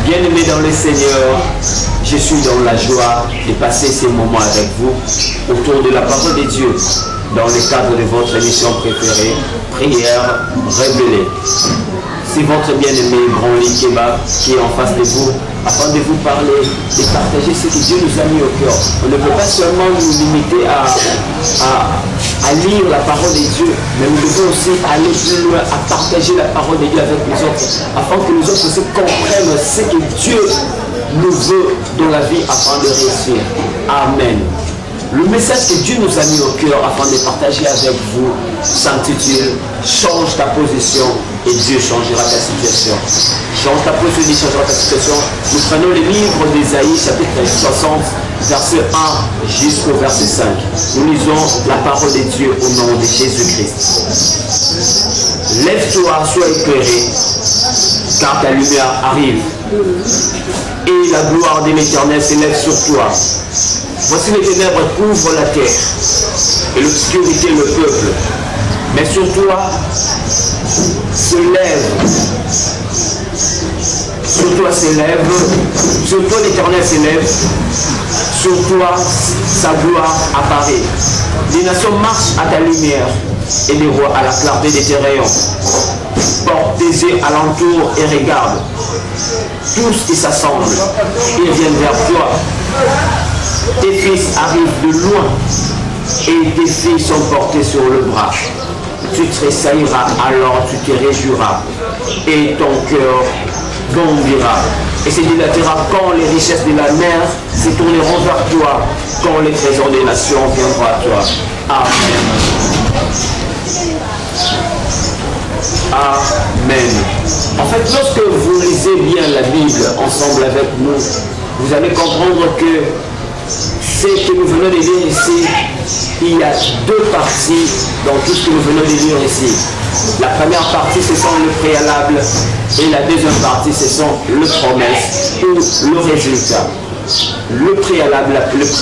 Bien-aimés dans le Seigneur, je suis dans la joie de passer ces moments avec vous autour de la parole de Dieu dans le cadre de votre émission préférée, Prière Révélée. C'est votre bien-aimé Branly Keba qui est en face de vous afin de vous parler et partager ce que Dieu nous a mis au cœur. On ne peut pas seulement nous limiter à lire la parole de Dieu, mais nous devons aussi aller plus loin, à partager la parole de Dieu avec les autres, afin que les autres aussi comprennent ce que Dieu nous veut dans la vie afin de réussir. Amen. Le message que Dieu nous a mis au cœur afin de partager avec vous s'intitule « Change ta position et Dieu changera ta situation ». Change ta position, changera ta situation. Nous prenons le livre d'Ésaïe, chapitre 60, verset 1 jusqu'au verset 5. Nous lisons la parole de Dieu au nom de Jésus-Christ. Lève-toi, sois éclairé, car ta lumière arrive. Et la gloire de l'Éternel s'élève sur toi. Voici les ténèbres couvrent la terre et l'obscurité le peuple. Mais sur toi sur toi l'Éternel s'élève, sur toi sa gloire apparaît. Les nations marchent à ta lumière et les rois à la clarté de tes rayons. Porte tes yeux alentour et regarde. Tous qui s'assemblent, ils viennent vers toi. Tes fils arrivent de loin et tes filles sont portées sur le bras. Tu tressailleras, alors tu te réjouiras et ton cœur bondira et se dilatera quand les richesses de la mer se tourneront vers toi, quand les trésors des nations viendront à toi. Amen. Amen. En fait, lorsque vous lisez bien la Bible ensemble avec nous, vous allez comprendre que ce que nous venons de lire ici, il y a deux parties dans tout ce que nous venons de lire ici. La première partie, ce sont le préalable, et la deuxième partie, ce sont le promesse ou le résultat. Le préalable,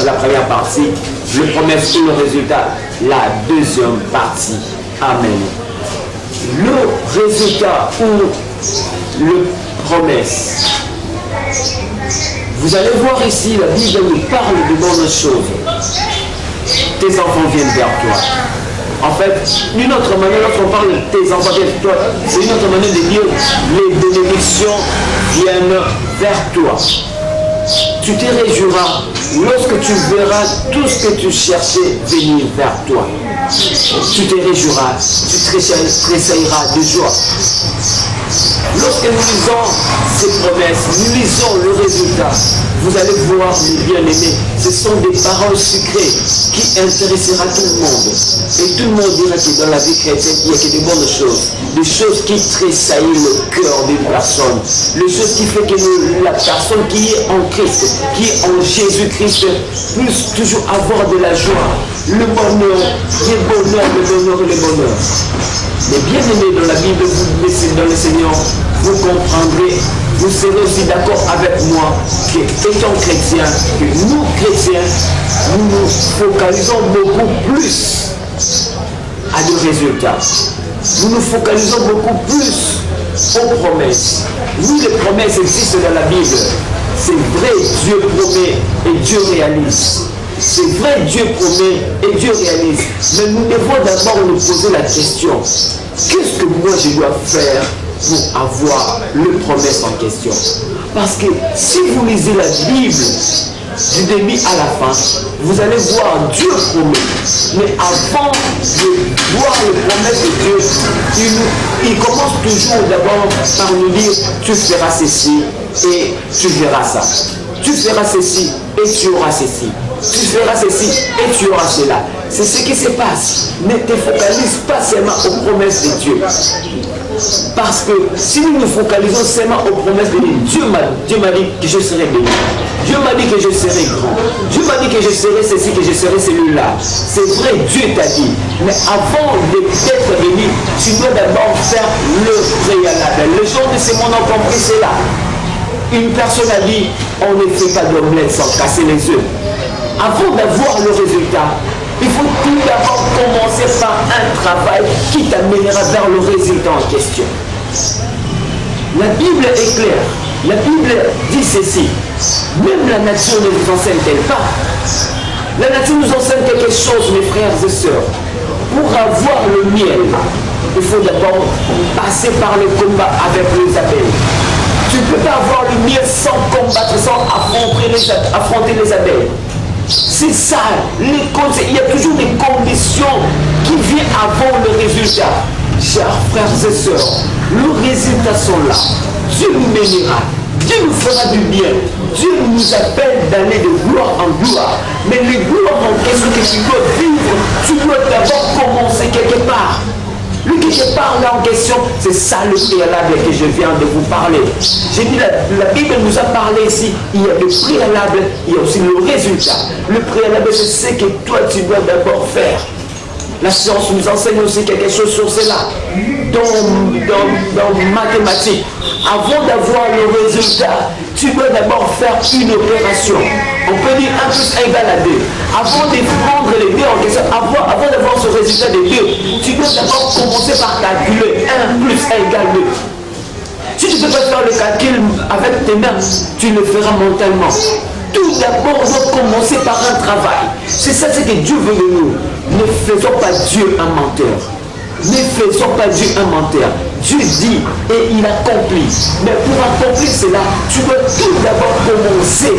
la première partie, le promesse ou le résultat, la deuxième partie. Amen. Le résultat ou le promesse. Vous allez voir ici, la Bible nous parle de bonnes choses. Tes enfants viennent vers toi. En fait, d'une autre manière, lorsqu'on parle de tes enfants viennent vers toi, c'est une autre manière de dire les bénédictions viennent vers toi. Tu te réjouiras lorsque tu verras tout ce que tu cherchais venir vers toi. Tu te réjouiras, tu tressailleras de joie. Lorsque nous lisons ces promesses, nous lisons le résultat, vous allez voir, mes bien-aimés, ce sont des paroles sucrées qui intéressera tout le monde. Et tout le monde dira que dans la vie chrétienne, il n'y a que des bonnes choses. Des choses qui tressaillent le cœur des personnes. Les choses qui font que la personne qui est en Christ, qui est en Jésus-Christ, puisse toujours avoir de la joie, le bonheur, le bonheur, le bonheur et le bonheur. Mais bien aimés dans la Bible, dans le Seigneur, vous comprendrez, vous serez aussi d'accord avec moi que, étant chrétiens, que nous chrétiens, nous nous focalisons beaucoup plus à des résultats. Nous nous focalisons beaucoup plus aux promesses. Oui, les promesses existent dans la Bible. C'est vrai, Dieu promet et Dieu réalise. C'est vrai, Dieu promet et Dieu réalise. Mais nous devons d'abord nous poser la question, qu'est-ce que moi je dois faire pour avoir le promesse en question? Parce que si vous lisez la Bible du début à la fin, vous allez voir Dieu promet. Mais avant de voir les promesses de Dieu, il commence toujours d'abord par nous dire, tu feras ceci et tu verras ça. Tu feras ceci et tu auras ceci. Tu feras ceci et tu auras cela. C'est ce qui se passe. Ne te focalise pas seulement aux promesses de Dieu. Parce que si nous nous focalisons seulement aux promesses de Dieu, Dieu m'a dit que je serai béni. Dieu m'a dit que je serai grand. Dieu m'a dit que je serai ceci, que je serai celui-là. C'est vrai, Dieu t'a dit. Mais avant d'être béni, tu dois d'abord faire le préalable. Les gens de ce monde ont compris cela. Une personne a dit, on ne fait pas d'omelette sans casser les œufs. Avant d'avoir le résultat, il faut tout d'abord commencer par un travail qui t'amènera vers le résultat en question. La Bible est claire. La Bible dit ceci. Même la nature ne vous enseigne-t-elle pas? La nature nous enseigne quelque chose, mes frères et sœurs. Pour avoir le miel, il faut d'abord passer par le combat avec les abeilles. Tu ne peux pas avoir le miel sans combattre, sans affronter les abeilles. C'est ça, il y a toujours des conditions qui viennent avant le résultat. Chers frères et sœurs, le résultat sont là. Dieu nous bénira. Dieu nous fera du bien. Dieu nous appelle d'aller de gloire en gloire. Mais les gloires en question que tu dois vivre, tu dois d'abord commencer quelque part. Le quelque part là en question, c'est ça le préalable que je viens de vous parler. J'ai dit, la Bible nous a parlé ici, il y a le préalable, il y a aussi le résultat. Le préalable, c'est ce que toi tu dois d'abord faire. La science nous enseigne aussi quelque chose sur cela. Dans mathématiques, avant d'avoir le résultat, tu dois d'abord faire une opération. On peut dire 1 plus 1 égale à 2. Avant de prendre les deux en question, avant d'avoir ce résultat des deux, tu dois d'abord commencer par calculer 1 plus 1 égale 2. Si tu ne peux pas faire le calcul avec tes mains, tu le feras mentalement. Tout d'abord, on doit commencer par un travail. C'est ça ce que Dieu veut de nous. Ne faisons pas Dieu un menteur. Ne faisons pas Dieu un menteur. Dieu dit et il accomplit. Mais pour accomplir cela, tu dois tout d'abord commencer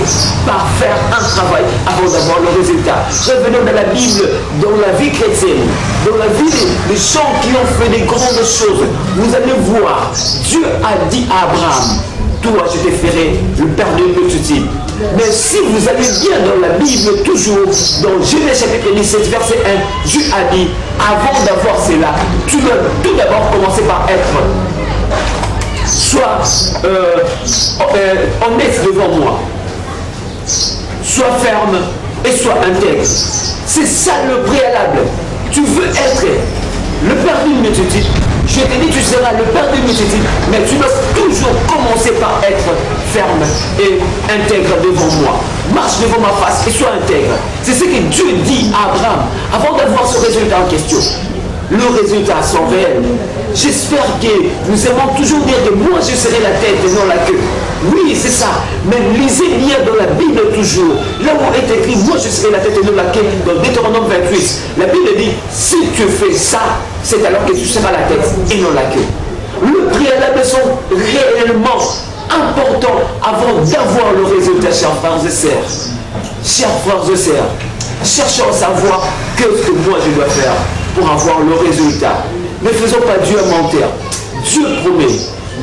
par faire un travail avant d'avoir le résultat. Revenons dans la Bible, dans la vie chrétienne, dans la vie des gens qui ont fait des grandes choses. Vous allez voir, Dieu a dit à Abraham, toi je te ferai le père de multitudes. Mais si vous allez bien dans la Bible, toujours dans Genèse chapitre 17, verset 1, Dieu a dit, avant d'avoir cela, tu dois tout d'abord commencer par être soit honnête devant moi, soit ferme et soit intègre. C'est ça le préalable. Tu veux être le père d'une multitude. Je te dis, tu seras le père d'une multitude, mais tu dois toujours commencer par être ferme et intègre devant moi. Marche devant ma face et sois intègre. C'est ce que Dieu dit à Abraham avant d'avoir ce résultat en question. Le résultat sont réels. J'espère que nous aimons toujours dire que moi je serai la tête et non la queue. Oui, c'est ça. Mais lisez bien dans la Bible toujours. Là où est écrit, moi je serai la tête et non la queue, dans Deutéronome 28. La Bible dit, si tu fais ça, c'est alors que tu seras la tête et non la queue. Le préalable sont réellement importants avant d'avoir le résultat, chers frères et sœurs. Chers frères et sœurs, cherchons à savoir que ce que moi je dois faire pour avoir le résultat. Ne faisons pas Dieu un menteur. Dieu promet.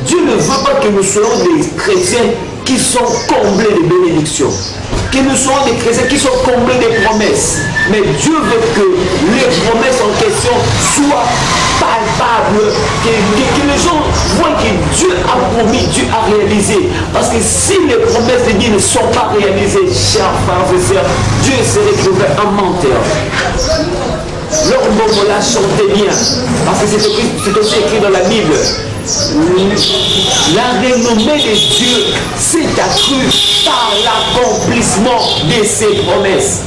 Dieu ne veut pas que nous soyons des chrétiens qui sont comblés de bénédictions. Que nous soyons des chrétiens qui sont comblés de promesses. Mais Dieu veut que les promesses en question soient palpables. Que les gens voient que Dieu a promis, Dieu a réalisé. Parce que si les promesses de Dieu ne sont pas réalisées, chers frères et sœurs, Dieu serait trouvé un menteur. Leur mot là chantez bien, parce que c'est aussi écrit dans la Bible. La renommée de Dieu s'est accrue par l'accomplissement de ses promesses.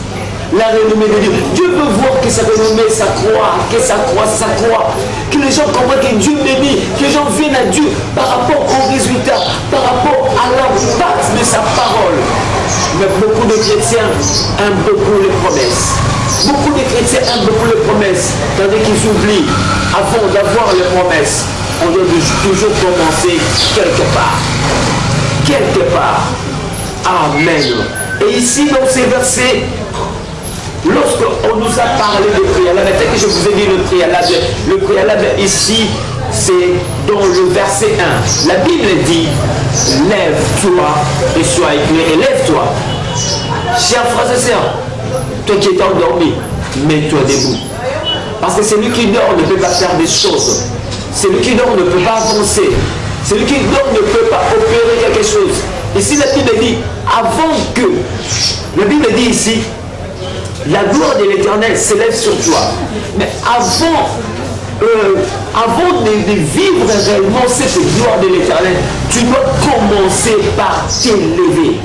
La renommée de Dieu. Dieu veut voir que sa renommée s'accroît, que ça croît, que les gens comprennent que Dieu bénit, que les gens viennent à Dieu par rapport au résultat, par rapport à l'impact de sa parole. Mais beaucoup de chrétiens aiment beaucoup les promesses. Beaucoup de chrétiens aiment beaucoup les promesses, tandis qu'ils oublient, avant d'avoir les promesses, on doit toujours commencer quelque part. Quelque part. Amen. Et ici, dans ces versets, lorsqu'on nous a parlé de préalable, peut-être que je vous ai dit le préalable ici, c'est dans le verset 1. La Bible dit, lève-toi et sois éclairé. Lève-toi. Chers frères et sœurs, toi qui es endormi, mets-toi debout. Parce que celui qui dort ne peut pas faire des choses. Celui qui dort ne peut pas avancer. Celui qui dort ne peut pas opérer quelque chose. Ici, la Bible dit, avant que, la Bible dit ici, la gloire de l'Éternel s'élève sur toi. Mais avant de vivre réellement cette gloire de l'Éternel, tu dois commencer par t'élever.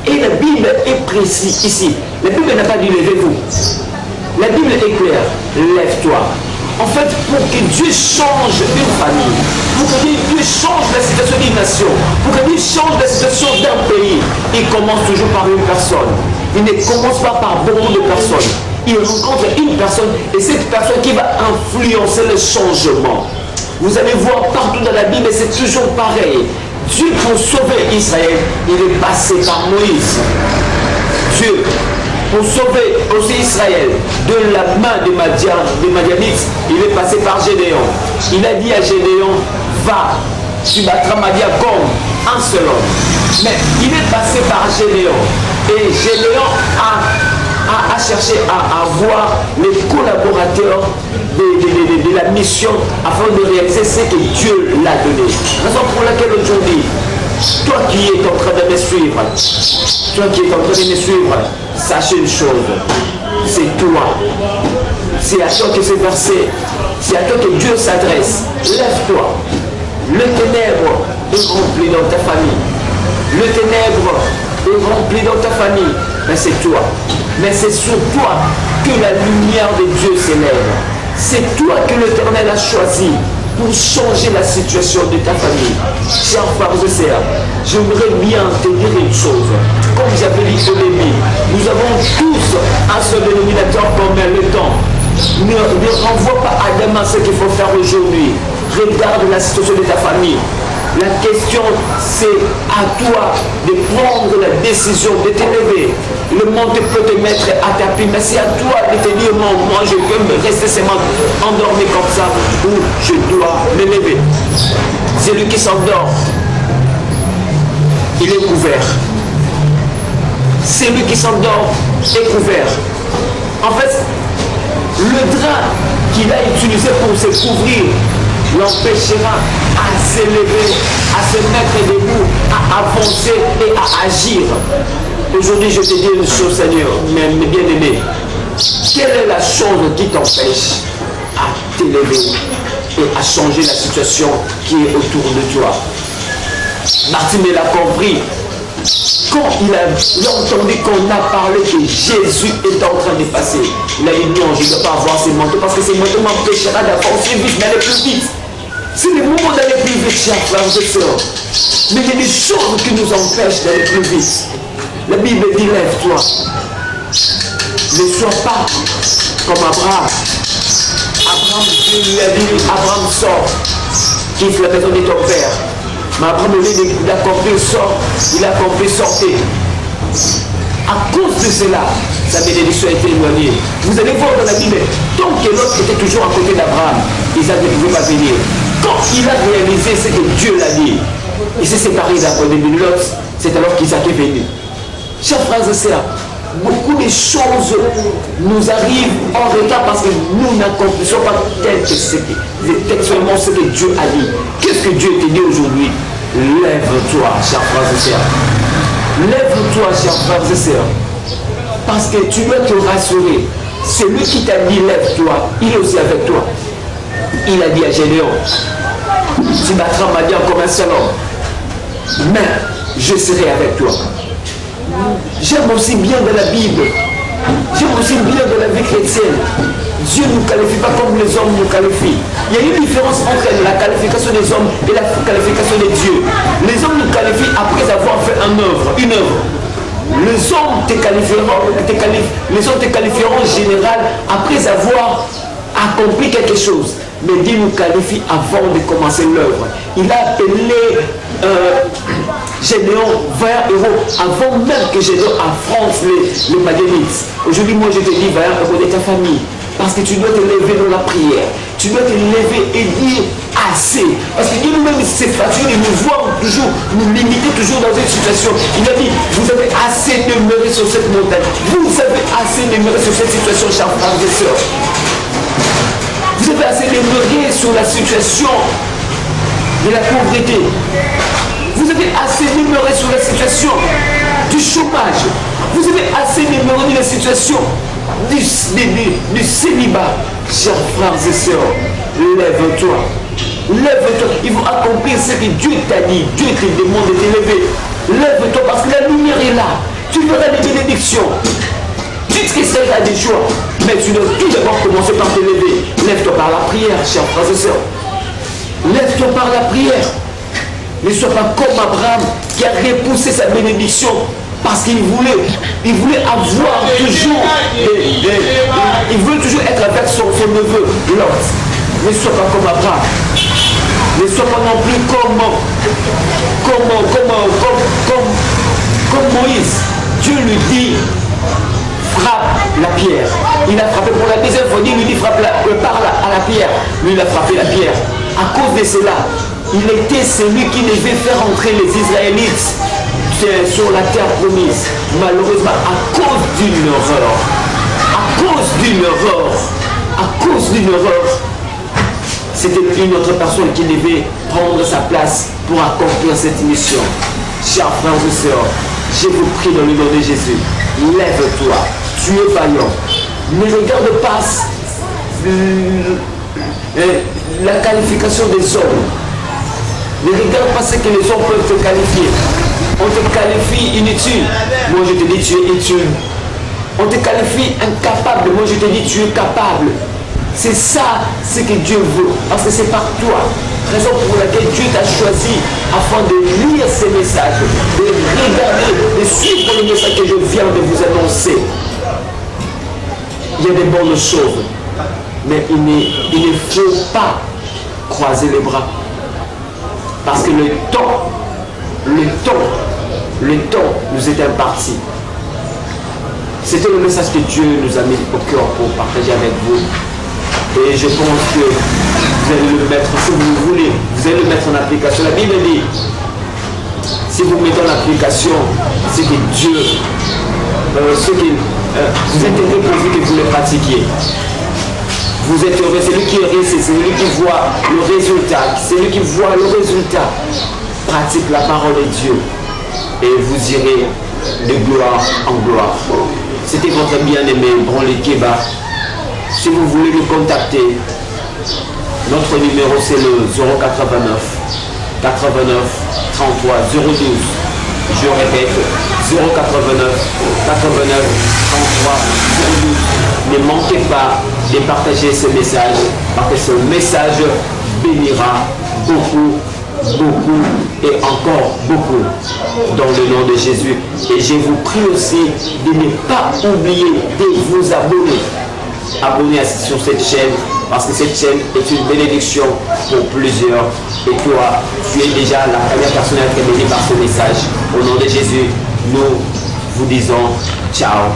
Et la Bible est précise ici. La Bible n'a pas dit levez-vous. La Bible est claire. Lève-toi. En fait, pour que Dieu change une famille, pour que Dieu change la situation d'une nation, pour que Dieu change la situation d'un pays, il commence toujours par une personne. Il ne commence pas par beaucoup de personnes. Il rencontre une personne et cette personne qui va influencer le changement. Vous allez voir partout dans la Bible, c'est toujours pareil. Dieu, pour sauver Israël, il est passé par Moïse. Dieu, pour sauver aussi Israël de la main des Madianites, il est passé par Gédéon. Il a dit à Gédéon, va, tu battras Madian comme un seul homme. Mais il est passé par Gédéon. Et Gédéon a cherché à avoir les collaborateurs de la mission afin de réaliser ce que Dieu l'a donné. Raison pour laquelle aujourd'hui, toi qui es en train de me suivre, sachez une chose, c'est toi. C'est à toi que ce verset, c'est à toi que Dieu s'adresse. Lève-toi. Le ténèbre est rempli dans ta famille. Le ténèbre est rempli dans ta famille. Mais c'est toi. Mais c'est sur toi que la lumière de Dieu s'élève. C'est toi que l'Éternel a choisi pour changer la situation de ta famille. Chers frères et sœurs, j'aimerais bien te dire une chose. Comme j'avais dit au début, nous avons tous un seul dénominateur commun, le temps. Ne renvoie pas à demain ce qu'il faut faire aujourd'hui. Regarde la situation de ta famille. La question, c'est à toi de prendre la décision de t'élever. Le monde peut te mettre à tapis, mais c'est à toi de te dire non, moi je peux me rester seulement endormi comme ça, ou je dois m'élever. Celui qui s'endort, il est couvert. Celui qui s'endort est couvert. En fait, le drap qu'il a utilisé pour se couvrir l'empêchera à s'élever, à se mettre debout, à avancer et à agir. Aujourd'hui, je te dis une chose, Seigneur, mes bien-aimés. Quelle est la chose qui t'empêche à t'élever et à changer la situation qui est autour de toi? Bartimée l'a compris. Quand il a entendu qu'on a parlé que Jésus est en train de passer, il a dit non, je ne dois pas avoir ces manteaux parce que ces manteaux m'empêchera d'avancer vite, d'aller plus vite. C'est le moment d'aller plus vite, chers frères et sœurs. Mais il y a des choses qui nous empêchent d'aller plus vite. La Bible dit lève-toi. Ne sois pas comme Abraham. Abraham, Dieu lui a dit, Abraham sort, quitte la maison de ton père. Mais Abraham, il a compris sort, il a compris sortir. À cause de cela, sa bénédiction a été éloignée. Vous allez voir dans la Bible, tant que l'autre était toujours à côté d'Abraham, Isaac ne pouvait pas venir. Quand il a réalisé ce que Dieu l'a dit, il s'est séparé d'Abraham de l'autre, c'est alors qu'Isaac est venu. Chers frères et sœurs, beaucoup de choses nous arrivent en retard parce que nous n'accomplissons pas textuellement ce que Dieu a dit. Qu'est-ce que Dieu te dit aujourd'hui? Lève-toi, chers frères et sœurs. Lève-toi, chers frères et sœurs. Parce que tu dois te rassurer. Celui qui t'a dit lève-toi, il est aussi avec toi. Il a dit à Gédéon, tu battras Madian comme un seul homme. Mais je serai avec toi. J'aime aussi bien de la Bible. J'aime aussi bien de la vie chrétienne. Dieu ne nous qualifie pas comme les hommes nous qualifient. Il y a une différence entre la qualification des hommes et la qualification de Dieu. Les hommes nous qualifient après avoir fait une œuvre. Les hommes te qualifieront en général après avoir accompli quelque chose. Mais Dieu nous qualifie avant de commencer l'œuvre. Il a appelé Gédéon vers héros avant même que Gédéon affronte les Madianites. Aujourd'hui, moi je te dis, va aider ta famille. Parce que tu dois te lever dans la prière. Tu dois te lever et dire assez. Parce que Dieu nous-mêmes s'est fatigué de nous voir toujours, nous limiter toujours dans une situation. Il a dit, vous avez assez demeuré sur cette montagne. Vous avez assez demeuré sur cette situation, chers frères et sœurs. Vous avez assez demeuré sur la situation de la pauvreté. Vous avez assez demeuré sur la situation du chômage. Vous avez assez demeuré dans la situation du célibat. Chers frères et sœurs, lève-toi. Lève-toi. Il faut accomplir ce que Dieu t'a dit. Dieu te demande de t'élever. Lève-toi parce que la lumière est là. Tu verras des bénédictions. Tu te seras des joies. Mais tu dois tout d'abord commencer par te lever. Lève-toi par la prière, chers frères et sœurs. Lève-toi par la prière. Ne sois pas comme Abraham qui a repoussé sa bénédiction parce qu'il voulait avoir toujours, il veut toujours être avec son neveu, Lot. Ne sois pas comme Abraham. Ne sois pas non plus comme Moïse. Dieu lui dit, frappe la pierre. Il a frappé pour la deuxième fois, Dieu lui dit, parle à la pierre. Lui, il a frappé la pierre. À cause de cela, il était celui qui devait faire entrer les Israélites sur la terre promise. Malheureusement, à cause d'une erreur, c'était une autre personne qui devait prendre sa place pour accomplir cette mission. Chers frères et sœurs, je vous prie dans le nom de Jésus, lève-toi, tu es vaillant. Ne regarde pas la qualification des hommes. Ne regarde pas ce que les hommes peuvent te qualifier. On te qualifie inutile. Moi je te dis tu es utile. On te qualifie incapable. Moi je te dis tu es capable. C'est ça ce que Dieu veut. Parce que c'est par toi. Raison pour laquelle Dieu t'a choisi afin de lire ces messages, de regarder, de suivre les messages que je viens de vous annoncer. Il y a des bonnes choses. Mais il ne faut pas croiser les bras. Parce que le temps nous est imparti. C'était le message que Dieu nous a mis au cœur pour partager avec vous. Et je pense que vous allez le mettre, si vous voulez, vous allez le mettre en application. La Bible dit, si vous mettez en application ce que Dieu, vous êtes heureux pourvu que vous le pratiquiez. Vous êtes heureux, c'est lui qui est heureux, c'est celui qui voit le résultat. C'est lui qui voit le résultat. Pratique la parole de Dieu et vous irez de gloire en gloire. C'était votre bien-aimé Branly Keba. Si vous voulez nous contacter, notre numéro c'est le 089 89 33 012. Je répète, 089 89 33 012. Ne manquez pas de partager ce message parce que ce message bénira beaucoup et encore beaucoup dans le nom de Jésus. Et je vous prie aussi de ne pas oublier de vous abonner. Abonnez sur cette chaîne parce que cette chaîne est une bénédiction pour plusieurs. Et toi, tu es déjà la première personne à être bénie par ce message. Au nom de Jésus, nous vous disons ciao.